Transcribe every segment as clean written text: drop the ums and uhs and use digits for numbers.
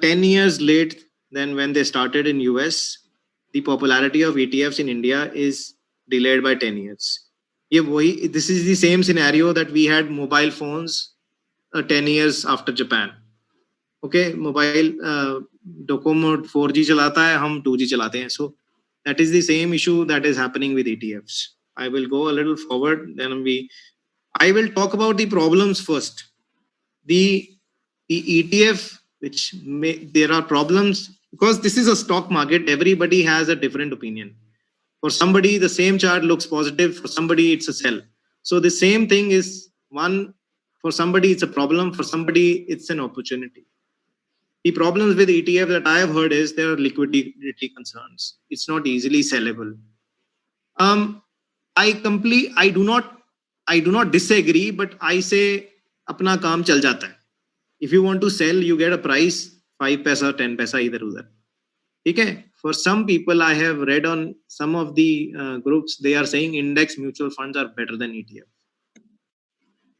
10 years late than when they started in US. The popularity of ETFs in India is delayed by 10 years. This is the same scenario that we had mobile phones 10 years after Japan. Okay, mobile Docomo 4G चलाता है, हम 2G चलाते हैं. So that is the same issue that is happening with ETFs. I will go a little forward, then I will talk about the problems first. The ETF, there are problems because this is a stock market. Everybody has a different opinion. For somebody, the same chart looks positive. For somebody, it's a sell. So the same thing is for somebody, it's a problem. For somebody, it's an opportunity. The problems with ETF that I have heard is there are liquidity concerns. It's not easily sellable. I do not disagree, but I say अपना काम चल जाता है. If you want to sell, you get a price 5 paisa, 10 paisa either udhar. Okay. For some people, I have read on some of the groups, they are saying index mutual funds are better than ETF.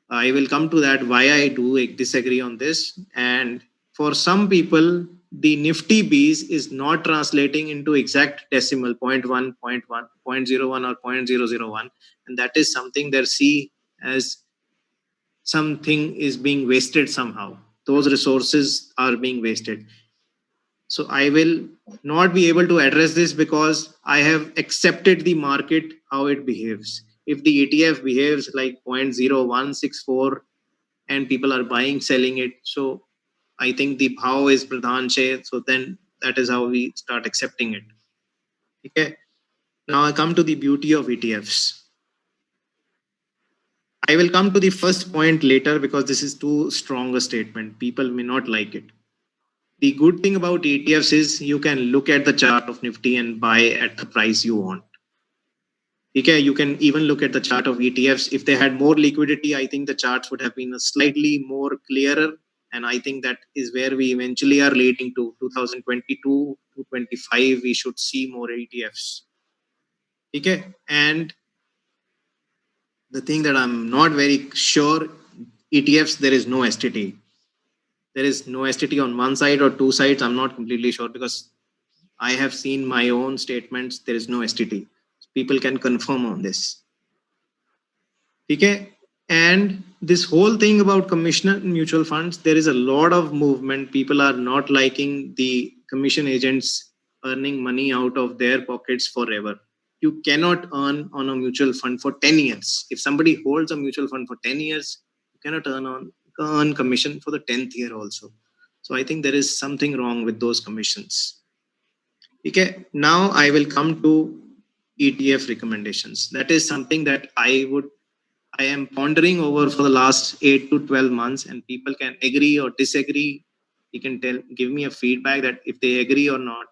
I will come to that why I do disagree on this. And for some people, the Nifty Bs is not translating into exact decimal 0.1, 0.1, 0.01 or 0.001. And that is something they see as something is being wasted somehow. Those resources are being wasted. So I will not be able to address this because I have accepted the market, how it behaves. If the ETF behaves like 0.0164 and people are buying, selling it, so I think the bhav is pradhan share. So then that is how we start accepting it. Okay. Now I come to the beauty of ETFs. I will come to the first point later because this is too strong a statement. People may not like it. The good thing about ETFs is you can look at the chart of Nifty and buy at the price you want. Okay, you can even look at the chart of ETFs. If they had more liquidity, I think the charts would have been slightly more clearer. And I think that is where we eventually are leading to 2022 to 25. We should see more ETFs. Okay, and the thing that I'm not very sure, ETFs, there is no STT. There is no STT on one side or two sides. I'm not completely sure because I have seen my own statements. There is no STT. People can confirm on this. Okay. And this whole thing about commission mutual funds, there is a lot of movement. People are not liking the commission agents earning money out of their pockets forever. You cannot earn on a mutual fund for 10 years. If somebody holds a mutual fund for 10 years, you cannot earn commission for the 10th year also. So I think there is something wrong with those commissions. Okay, now I will come to ETF recommendations. That is something that I am pondering over for the last 8 to 12 months, and people can agree or disagree. You can give me a feedback that if they agree or not.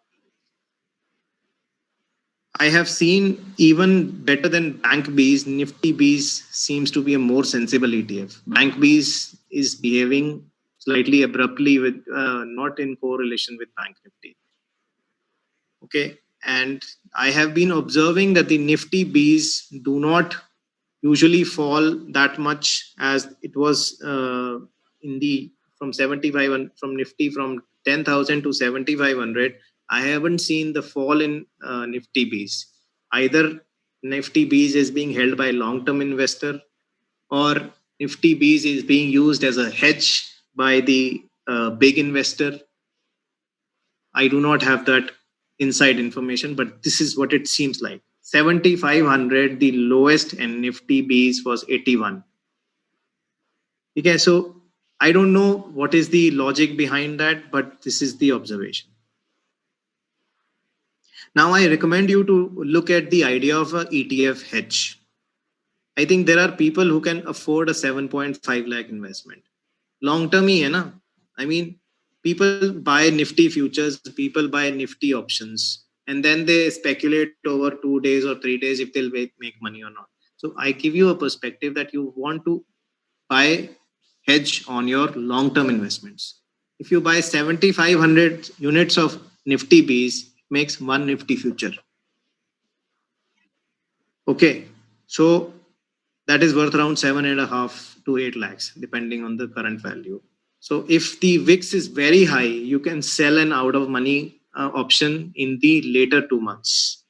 I have seen even better than Bank Bs, Nifty Bs seems to be a more sensible ETF. Bank Bs is behaving slightly abruptly with not in correlation with Bank Nifty. Okay, and I have been observing that the Nifty Bs do not usually fall that much as it was from 75 and from Nifty from 10,000 to 7,500. I haven't seen the fall in Nifty Bs. Either Nifty Bs is being held by a long-term investor or Nifty Bs is being used as a hedge by the big investor. I do not have that inside information, but this is what it seems like. 7,500, the lowest, and Nifty Bs was 81. Okay, so I don't know what is the logic behind that, but this is the observation. Now I recommend you to look at the idea of a ETF hedge. I think there are people who can afford a 7.5 lakh investment. Long term hi hai na? I mean, people buy Nifty futures, people buy Nifty options, and then they speculate over 2 days or 3 days if they'll make money or not. So I give you a perspective that you want to buy hedge on your long-term investments. If you buy 7,500 units of Nifty Bs, it makes one Nifty future. Okay, so that is worth around 7.5 to 8 lakhs, depending on the current value. So if the VIX is very high, you can sell an out of money option in the later 2 months.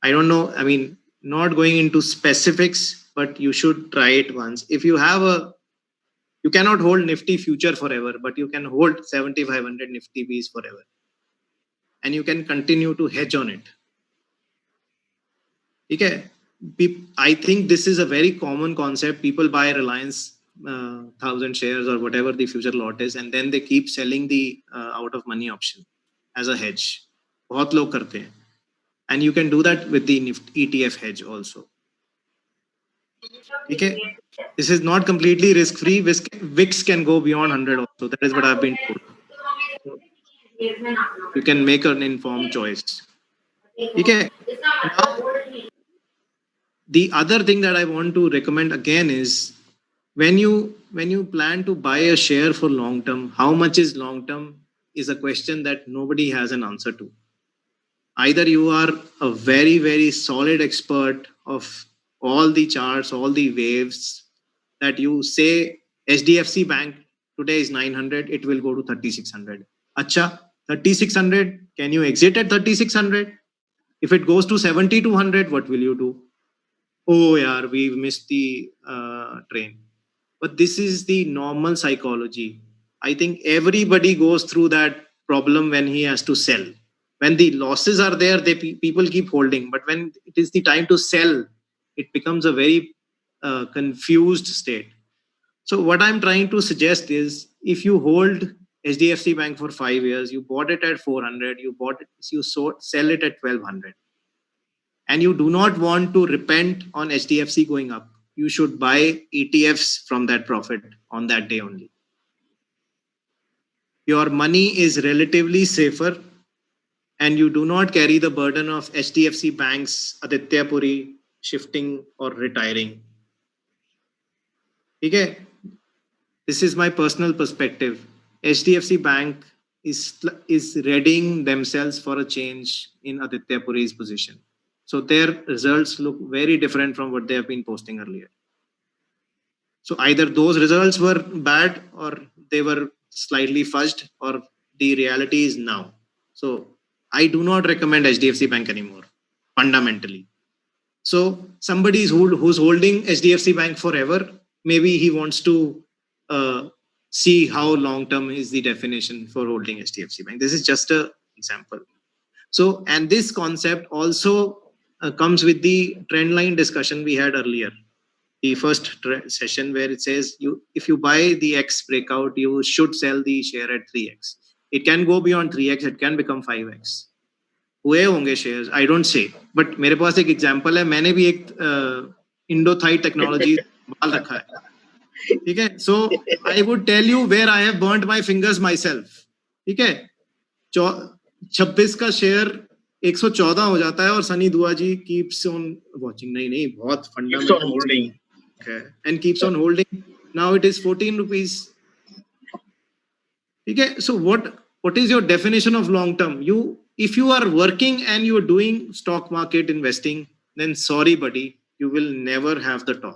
I don't know. I mean, not going into specifics, but you should try it once. If you have you cannot hold Nifty future forever, but you can hold 7,500 Nifty Bs forever. And you can continue to hedge on it. Okay. I think this is a very common concept. People buy Reliance 1,000 shares or whatever the future lot is, and then they keep selling the out of money option as a hedge. बहुत लोग करते हैं. And you can do that with the ETF hedge also. Okay. This is not completely risk free. VIX can go beyond 100 also. That is what I've been told. You can make an informed choice. Okay. Now, the other thing that I want to recommend again is when you plan to buy a share for long term, how much is long term is a question that nobody has an answer to. Either you are a very, very solid expert of all the charts, all the waves, that you say HDFC Bank today is 900, it will go to 3,600. Acha, 3,600, can you exit at 3,600? If it goes to 7,200, what will you do? Oh, yeah, we've missed the train. But this is the normal psychology. I think everybody goes through that problem when he has to sell. When the losses are there, people keep holding. But when it is the time to sell, it becomes a very confused state. So what I'm trying to suggest is, if you hold HDFC Bank for 5 years, you bought it at 400, sell it at 1,200, and you do not want to repent on HDFC going up, you should buy ETFs from that profit on that day only. Your money is relatively safer, and you do not carry the burden of HDFC Bank's Aditya Puri shifting or retiring. Okay? This is my personal perspective. HDFC Bank is readying themselves for a change in Aditya Puri's position. So their results look very different from what they have been posting earlier. So either those results were bad, or they were slightly fudged, or the reality is now. So I do not recommend HDFC Bank anymore, fundamentally. So somebody who's holding HDFC Bank forever, maybe he wants to see how long term is the definition for holding HDFC Bank. This is just an example. So, and this concept also comes with the trend line discussion we had earlier, the first session, where it says if you buy the X breakout, you should sell the share at 3x. It can go beyond 3x, it can become 5x. हुए होंगे shares, I don't say, but मेरे पास एक example है. मैंने भी एक इंडोथाई technology डाल रखा है. ठीक है. So I would tell you where I have burned my fingers myself. ठीक है. 26 का शेयर 114 हो जाता है और सनी दुआ जी कीप्स ऑन वाचिंग. नहीं बहुत फंडामेंटल होल्डिंग है and keeps on holding. Now it is 14 rupees. ठीक है. सो what is your definition of long term? If you are working and you are doing stock market investing, then sorry buddy, you will never have the top.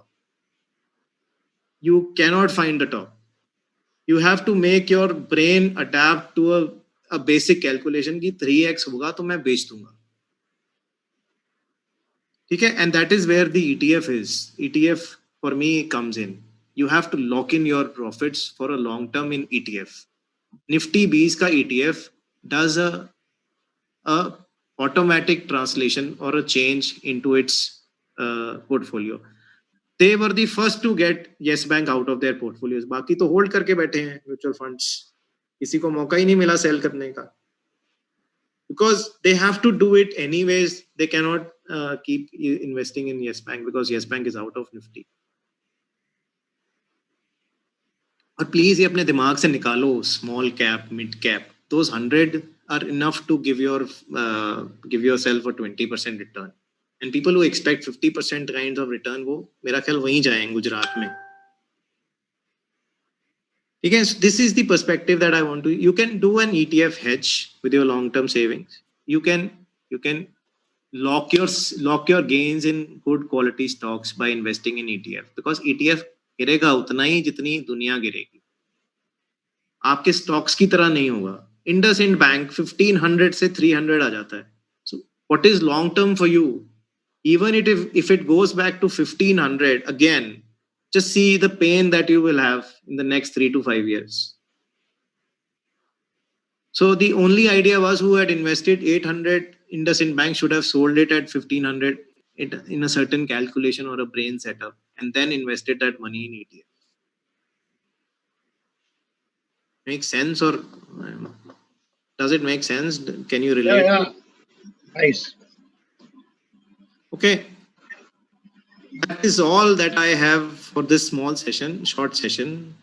You cannot find the top. You have to make your brain adapt to a basic calculation कि 3x होगा तो मैं बेच दूंगा. ठीक है. And that is where the ETF is. ETF for me comes in. You have to lock in your profits for a long term in ETF. Nifty B's का ETF does a automatic translation or a change into its portfolio. They were the first to get Yes Bank out of their portfolios. बाकी तो hold करके बैठे हैं mutual funds. किसी को मौका ही नहीं मिला सेल करने का. Because they have to do it anyways. They cannot keep investing in Yes Bank because Yes Bank is out of Nifty. और प्लीज ये अपने दिमाग से निकालो, small cap, mid cap, those 100 are enough to give yourself a 20% return. And people who expect 50% kinds of return, वो मेरा ख्याल वहीं जाएंगे गुजरात में. Again, this is the perspective that I want to. You can do an ETF hedge with your long-term savings. You can lock your gains in good quality stocks by investing in ETF, because ETF गिरेगा उतना ही जितनी दुनिया गिरेगी. आपके stocks की तरह नहीं होगा. इंडसइंड बैंक 1500 से 300 आ जाता है. So what is long term for you? Even if it goes back to 1500 again, just see the pain that you will have in the next 3 to 5 years. So the only idea was who had invested 800, IndusInd Bank should have sold it at 1500 in a certain calculation or a brain setup and then invested that money in ETF. Make sense or does it make sense? Can you relate? Yeah. Nice. Okay. That is all that I have for this small session, short session.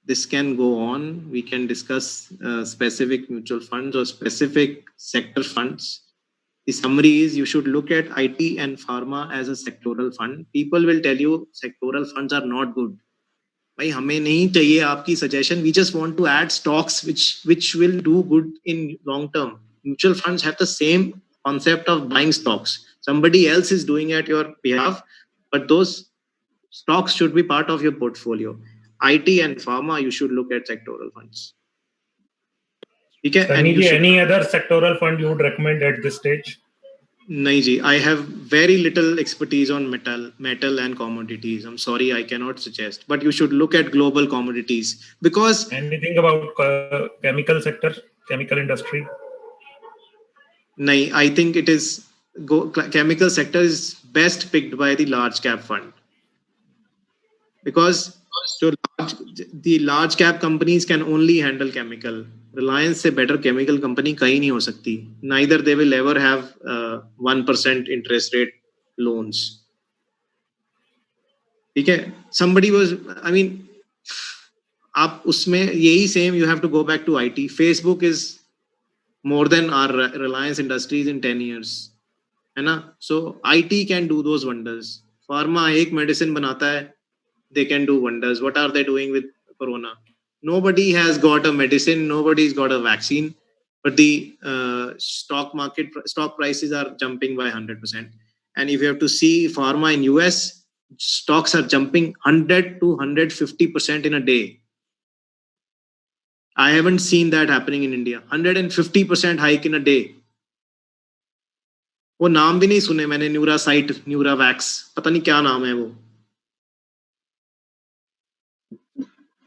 This can go on. We can discuss specific mutual funds or specific sector funds. The summary is you should look at IT and pharma as a sectoral fund. People will tell you sectoral funds are not good. भाई हमें नहीं चाहिए आपकी suggestion. We just want to add stocks which will do good in long term. Mutual funds have the same concept of buying stocks. Somebody else is doing at your behalf, but those stocks should be part of your portfolio. IT and pharma, you should look at sectoral funds. Okay, Sunny ji, any other sectoral fund you would recommend at this stage? नहीं जी, I have very little expertise on metal and commodities. I'm sorry, I cannot suggest. But you should look at global commodities because anything about chemical sector, chemical industry. नहीं, I think it is chemical sector is best picked by the large cap fund because the large cap companies can only handle chemical. Reliance से better chemical company कहीं नहीं हो सकती. Neither they will ever have 1% interest rate loans. ठीक है. Somebody was, I mean, आप उसमें यही same you have to go back to IT. Facebook is more than our Reliance Industries in 10 years. है ना? So IT can do those wonders. Pharma एक medicine बनाता है, they can do wonders. What are they doing with corona? Nobody has got a medicine, nobody's got a vaccine, but the stock prices are jumping by 100%. And if you have to see pharma in US, stocks are jumping 100 to 150% in a day. I haven't seen that happening in India. 150% hike in a day. वो नाम भी नहीं सुने मैंने, न्यूरासाइट, न्यूरावैक्स, पता नहीं क्या नाम है वो.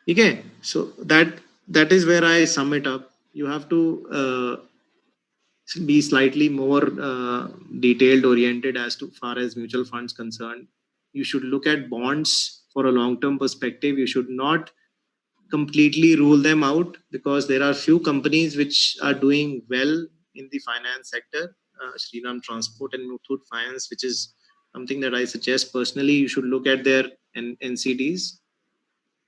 ठीक है. So that is where I sum it up. You have to be slightly more detailed oriented as to far as mutual funds concerned. You should look at bonds for a long term perspective. You should not completely rule them out because there are few companies which are doing well in the finance sector. Shriram Transport and Muthoot Finance, which is something that I suggest personally. You should look at their NCDs.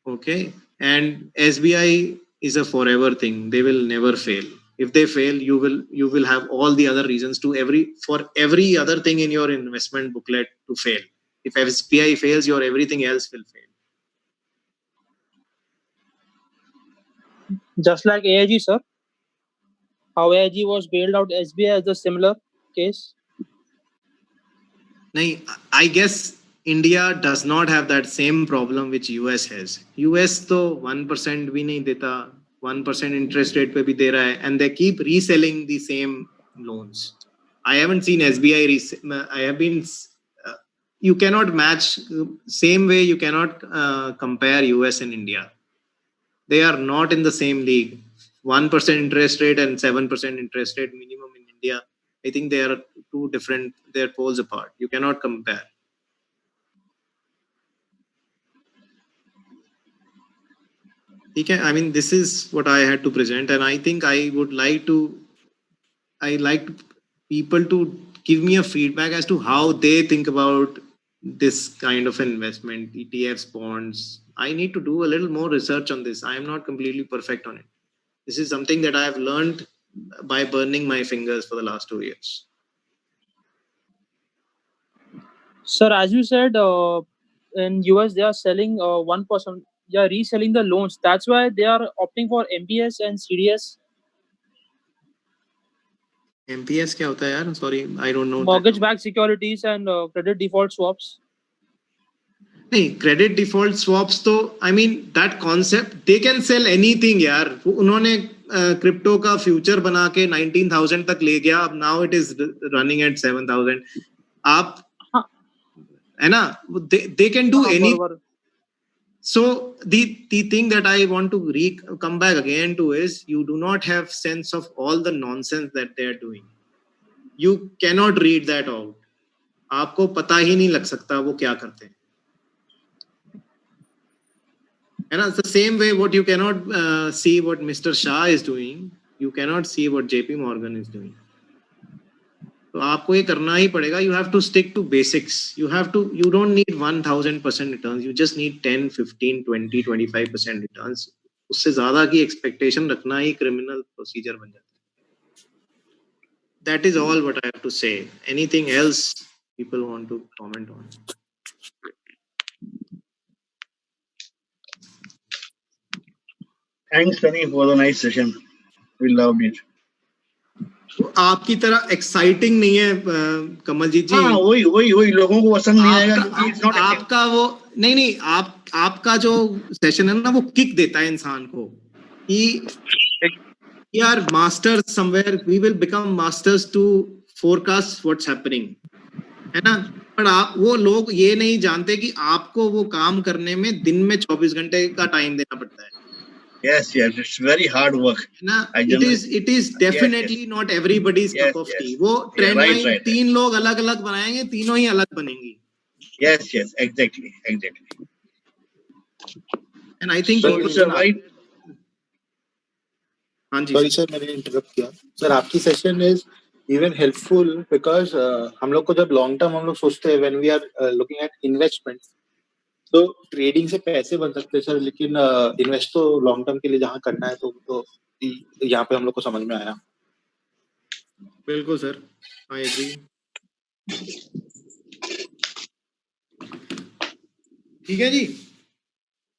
Okay. And SBI is a forever thing. They will never fail. If they fail, you will have all the other reasons for every other thing in your investment booklet to fail. If SBI fails, your everything else will fail. Just like AIG, sir. How AIG was bailed out, SBI as a similar case. No, I guess India does not have that same problem which US has. US तो 1% भी नहीं देता, 1% interest rate पे भी दे रहा है, and they keep reselling the same loans. I haven't seen SBI. I have been. You cannot match same way. You cannot compare US and India. They are not in the same league. 1% interest rate and 7% interest rate minimum in India. I think they are two different. They're poles apart. You cannot compare. Okay, I mean, this is what I had to present, and I think I like people to give me a feedback as to how they think about this kind of investment, ETFs, bonds. I need to do a little more research on this. I am not completely perfect on it. This is something that I have learned by burning my fingers for the last 2 years. Sir, as you said, in US they are selling 1%. They are reselling the loans. That's why they are opting for MBS and CDS. MPS क्या होता है यार? Sorry, I don't know. Mortgage-backed securities and credit default swaps. नहीं, credit default swaps तो I mean that concept they can sell anything यार. उन्होंने crypto का future बना के 19,000 तक ले गया, अब now it is running at 7,000. आप हाँ. है ना, दे कैन डू हाँ, एनी. बरोबर. So the thing that I want to come back again to is you do not have sense of all the nonsense that they are doing. You cannot read that out. आपको पता ही नहीं लग सकता वो क्या करते हैं. And it's the same way what you cannot see what Mr. Shah is doing, you cannot see what JP Morgan is doing. तो आपको ये करना ही पड़ेगा. You have to stick to basics. You don't need 1,000% returns. You just need 10, 15, 20, 25% returns. उससे ज्यादा की expectation रखना ही criminal procedure बन जाता है. That is all what I have to say. Anything else people want to comment on? Thanks, Sunny, for the nice session. We loved it. तो आपकी तरह एक्साइटिंग नहीं है कमल जी. हाँ, वही लोगों को पसंद नहीं आएगा क्योंकि it's not आपका वो नहीं आपका जो सेशन है ना वो किक देता है इंसान को कि we are masters somewhere, we will become masters to forecast what's happening, है ना. पर आप वो लोग ये नहीं जानते कि आपको वो काम करने में दिन में 24 घंटे का टाइम देना पड़ता है. Yes, it's very hard work. ना, it is definitely yes. not everybody's cup of tea. वो ट्रेंड लाइन 3 लोग अलग अलग बनाएंगे, तीनों ही अलग बनेंगी. Yes, exactly. And I think right. हाँ जी. Sorry sir, मैंने इंटरप्ट किया. सर आपकी session is even helpful because हम लोग को जब लॉन्ग टर्म हम लोग सोचते हैं when we are looking at investments, तो ट्रेडिंग से पैसे बन सकते हैं सर, लेकिन इन्वेस्ट तो लॉन्ग टर्म के लिए जहाँ करना है तो यहाँ पे हम लोग को समझ में आया. बिल्कुल सर, आई एग्री. ठीक है जी.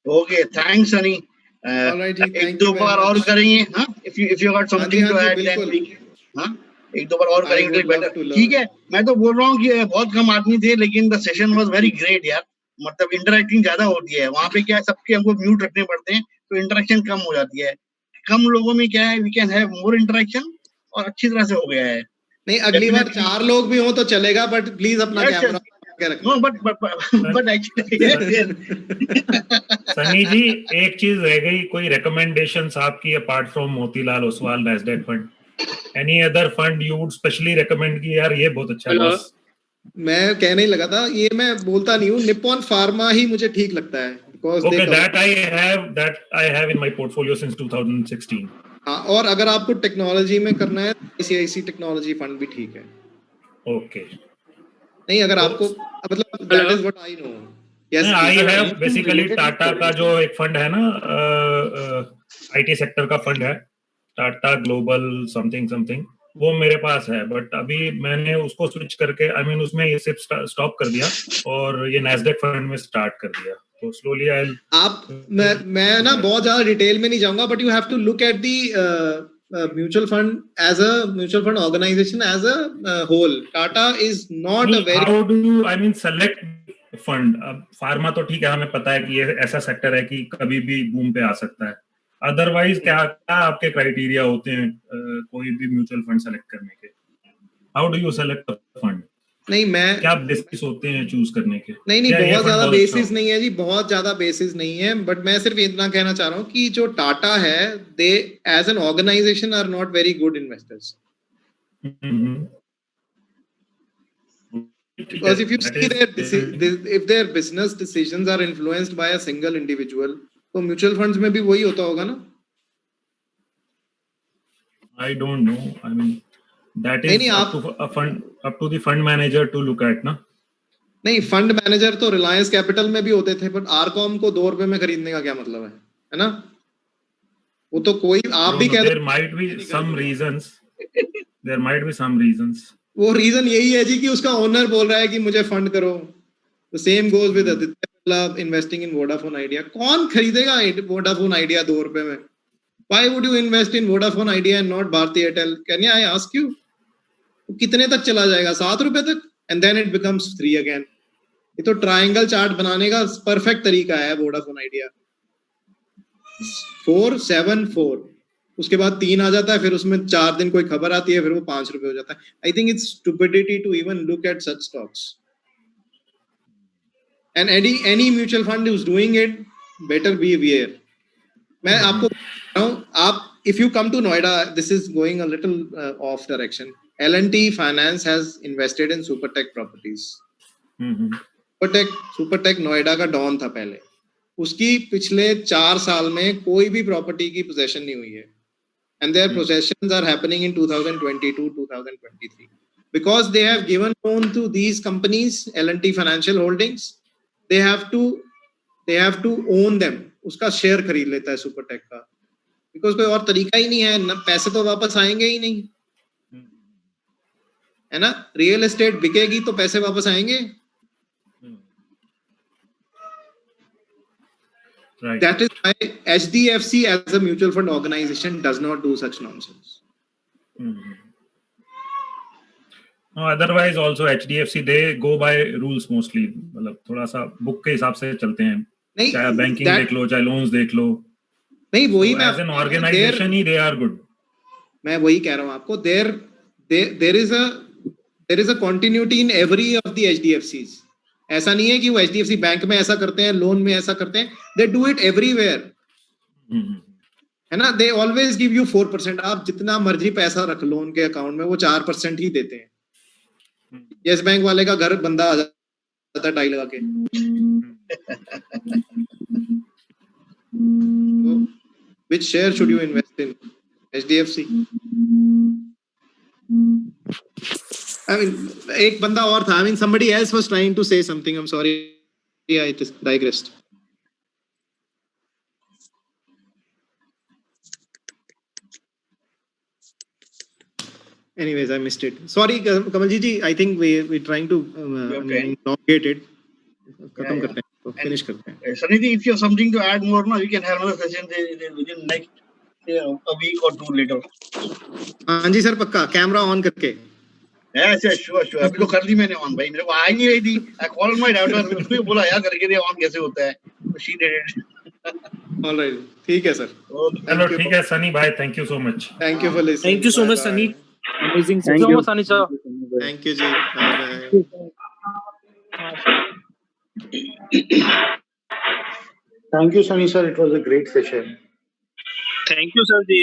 Okay, thanks, Sunny. Alright जी, एक दो बार और करेंगे. हाँ, if you got something to add, then we can. हाँ, एक दो बार और करेंगे तो बेटर. ठीक है. मैं तो बोल रहा हूँ कि बहुत कम आदमी थे लेकिन the session was very great यार. मतलब इंटरेक्टिंग ज्यादा होती है वहाँ पे. क्या सबके हमको म्यूट रखने पड़ते हैं तो इंटरेक्शन कम हो जाती है. कम लोगों में क्या है, we can have more interaction और अच्छी तरह से हो गया है. नहीं, अगली बार 4 लोग भी हो तो चलेगा, बट प्लीज अपना camera no but actually Sunny ji एक चीज रह गई, कोई रिकमेंडेशंस आपकी apart from Motilal Oswal Nasdaq fund, any other fund you would specially recommend कि यार ये बहुत अच्छा है? मैं कहने ही लगा था, ये मैं बोलता नहीं हूँ, निप्पॉन फार्मा ही मुझे ठीक लगता है. Okay, that I have in my portfolio since 2016. हाँ, और अगर आपको टेक्नोलॉजी में करना है ICICI टेक्नोलॉजी फंड भी ठीक है. Okay. नहीं, अगर आपको मतलब that is what I know. Yes, I have basically Tata का जो एक फंड है ना, IT सेक्टर का फंड है, टाटा ग्लोबल समथिंग, वो मेरे पास है. बट अभी मैंने उसको स्विच करके उसमें ये सिर्फ स्टॉप कर दिया और ये नैस्डैक फंड में स्टार्ट कर दिया. तो स्लोली मैं ना बहुत ज्यादा डिटेल में नहीं जाऊंगा, but you have to look at the mutual fund as a mutual fund organisation as a whole. Tata is not a very, how do you select fund? अब फार्मा तो ठीक है, हमें पता है कि ये ऐसा सेक्टर है कि कभी भी बूम पे आ सकता है. अदरवाइज क्या आपके क्राइटेरिया होते हैं कोई भी म्यूचुअल फंड सेलेक्ट करने के? How do you select fund? नहीं, मैं क्या बेसिस होते हैं चूज करने के? नहीं बहुत ज्यादा बेसिस नहीं है जी, बहुत ज्यादा बेसिस नहीं है. बट मैं सिर्फ इतना कहना चाह रहा हूँ कि जो टाटा है, they as an organisation are not very good investors. Because if you see if their business decisions are influenced by a single individual, तो म्यूचुअल फंड्स में भी वही होता होगा ना? I don't know. That is up to the fund manager to look at, ना? नहीं, fund manager तो रिलायंस कैपिटल में भी होते थे, बट आरकॉम को 2 रुपए में खरीदने का क्या मतलब है ना? वो तो कोई आप भी कहते, there might be some reasons. There might be some reasons. वो रीजन यही है जी कि उसका ओनर बोल रहा है कि मुझे फंड करो. The same goes with Aditya Birla investing in Vodafone Idea. कौन खरीदेगा Vodafone Idea 2 रुपए में? Why would you invest in Vodafone Idea and not Bharti Airtel? Can I ask you? कितने तक चला जाएगा? 7 रुपए तक, and then it becomes 3 again. ये तो ट्रायंगल चार्ट बनाने का परफेक्ट तरीका है वोडाफोन आइडिया। 4 7 4 उसके बाद 3 आ जाता है, फिर उसमें 4 दिन कोई खबर आती है, फिर वो 5 रुपए हो जाता है। I think it's stupidity to even look at such stocks, and any mutual fund is doing it, better be aware. मैं आपको बता रहा हूं, आप if you come to Noida, this is going a little of direction, L&T Finance has invested in Supertech properties. Supertech Noida का don था पहले, उसकी पिछले 4 साल में कोई भी प्रॉपर्टी की पोजेशन नहीं हुई है, and their possessions are happening in 2022 2023 because they have given loan to these companies, L&T Financial Holdings. They have to own them. उसका शेयर खरीद लेता है सुपरटेक का, बिकॉज कोई और तरीका ही नहीं है ना, पैसे तो वापस आएंगे ही नहीं, है ना। रियल एस्टेट बिकेगी तो पैसे वापस आएंगे। Right. That is why HDFC as a mutual fund organization does not do such nonsense. No, otherwise also HDFC they go by rules mostly, मतलब थोड़ा सा बुक के हिसाब से चलते हैं, नहीं, चाहे बैंकिंग देख लो, चाहे लोन्स देख लो। नहीं वही so मैं as an organization he they are good. मैं वही कह रहा हूँ आपको, there is a continuity in every of the HDFCs. ऐसा नहीं है कि वो HDFC बैंक में ऐसा करते हैं, लोन में ऐसा करते हैं, they do it everywhere. है ना, they always give you 4%. आप जितना मर्जी पैसा रख लो उनके अकाउंट में, वो 4% ही देते हैं। यस बैंक वाले का घर बंदा आ जाता है टाई लगा के। Which share should you invest in? HDFC. I mean, एक बंदा और था, I mean somebody else was trying to say something. I'm sorry, I just digressed. Anyways, I missed it. Sorry, Kamalji ji. I think we're trying to elongate it. खत्म करते हैं, तो finish करते हैं. Sunny ji, if you have something to add more, no, we can have another session within next a week or two later. हाँ जी sir, पक्का camera on करके। Yes, sure. अभी तो कर दी मैंने ऑन भाई, मेरे को आ नहीं रही थी। I called my daughter, उसने बोला यार करके दे ऑन कैसे होता है, तो she did it. All right, ठीक है सर। चलो ठीक है सनी भाई, thank you so much. Thank you for listening. Thank you so much, Sunny. Amazing. Thank you so much, Sunny sir. Thank you ji. Bye bye. Thank you, Sunny sir. It was a great session. Thank you, sir. Ji.